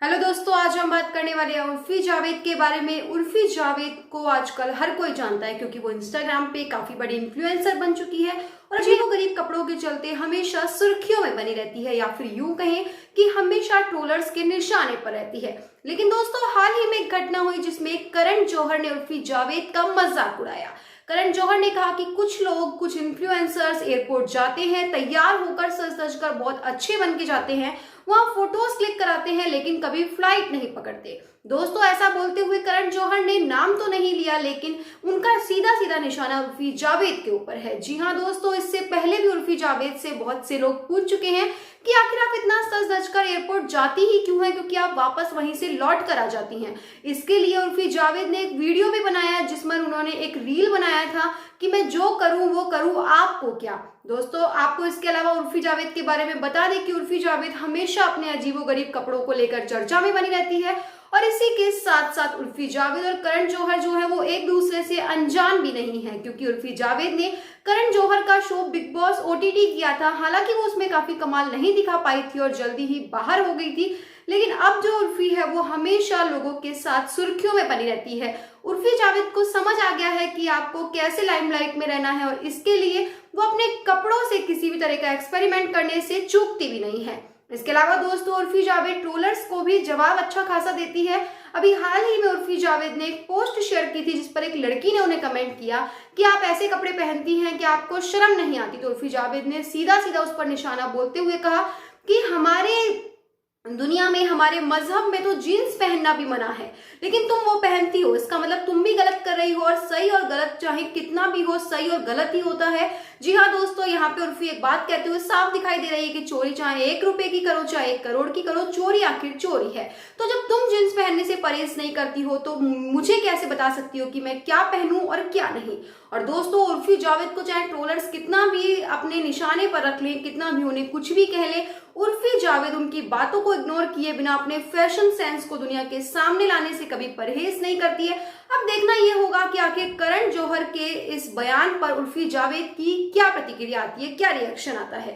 Hello दोस्तों, आज हम बात करने वाले हैं उर्फी जावेद के बारे में। उर्फी जावेद को आजकल हर कोई जानता है क्योंकि वो इंस्टाग्राम पे काफी बड़ी इन्फ्लुएंसर बन चुकी है और अजीबोगरीब कपड़ों के चलते हमेशा सुर्खियों में बनी रहती है, या फिर यूं कहें कि हमेशा ट्रोलर्स के निशाने पर रहती है। लेकिन दोस्तों, हाल ही में एक घटना हुई जिसमें करण जौहर ने उर्फी जावेद का मजाक उड़ाया। करण जौहर ने कहा कि कुछ लोग, कुछ इन्फ्लुएंसर्स एयरपोर्ट जाते हैं, तैयार होकर सज धज कर बहुत अच्छे बन के जाते हैं, वहां फोटोज क्लिक कराते हैं, लेकिन कभी फ्लाइट नहीं पकड़ते। दोस्तों, ऐसा बोलते हुए करण जौहर ने नाम तो नहीं लिया, लेकिन उनका सीधा सीधा निशाना उर्फी जावेद के ऊपर है। जी हाँ दोस्तों, इससे पहले भी उर्फी जावेद से बहुत से लोग पूछ चुके हैं कि आखिर आप इतना सज धज कर एयरपोर्ट जाती ही क्यों है, क्योंकि आप वापस वहीं से लौट कर आ जाती हैं। इसके लिए उर्फी जावेद ने एक वीडियो भी बनाया जिसमें उन्होंने एक रील बनाया था कि मैं जो करूं वो करूं, आपको क्या। दोस्तों, आपको इसके अलावा उर्फी जावेद के बारे में बता दें कि उर्फी जावेद हमेशा अपने अजीबोगरीब कपड़ों को लेकर चर्चा में बनी रहती है और इसी के साथ साथ उर्फी जावेद और करण जौहर जो है वो एक दूसरे से अनजान भी नहीं है, क्योंकि उर्फी जावेद ने करण जौहर का शो बिग बॉस ओटीटी किया था। हालांकि वो उसमें काफी कमाल नहीं दिखा पाई थी और जल्दी ही बाहर हो गई थी, लेकिन अब जो उर्फी है वो हमेशा लोगों के साथ सुर्खियों में बनी रहती है। उर्फी जावेद को समझ आ गया है कि आपको कैसे लाइमलाइट में रहना है और इसके लिए वो अपने कपड़ों से किसी भी तरह का एक्सपेरिमेंट करने से चूकती भी नहीं है। इसके अलावा दोस्तों, उर्फी जावेद ट्रोलर्स को भी जवाब अच्छा खासा देती है। अभी हाल ही में उर्फी जावेद ने एक पोस्ट शेयर की थी जिस पर एक लड़की ने उन्हें कमेंट किया कि आप ऐसे कपड़े पहनती हैं कि आपको शर्म नहीं आती। तो उर्फी जावेद ने सीधा सीधा उस पर निशाना बोलते हुए कहा कि हमारे दुनिया में, हमारे मजहब में तो जीन्स पहनना भी मना है, लेकिन तुम वो पहनती हो, इसका मतलब तुम भी गलत कर रही हो। और सही और गलत चाहे कितना भी हो, सही और गलत ही होता है। जी हाँ दोस्तों, यहाँ पे उर्फी एक बात कहते हुए साफ दिखाई दे रही है कि चोरी चाहे 1 रुपए की करो, चाहे 1 करोड़ की करो, चोरी आखिर चोरी है। तो जब तुम जींस पहनने से परहेज नहीं करती हो तो मुझे कैसे बता सकती हो कि मैं क्या पहनूं और क्या नहीं। और दोस्तों, उर्फी जावेद को चाहे ट्रोलर्स कितना भी अपने निशाने पर रख लें, कितना भी उन्हें कुछ भी कह ले, उर्फी जावेद उनकी बातों को इग्नोर किए बिना अपने फैशन सेंस को दुनिया के सामने लाने से कभी परहेज नहीं करती है। अब देखना यह होगा कि आखिर करण जौहर के इस बयान पर उर्फी जावेद की क्या प्रतिक्रिया आती है, क्या रिएक्शन आता है।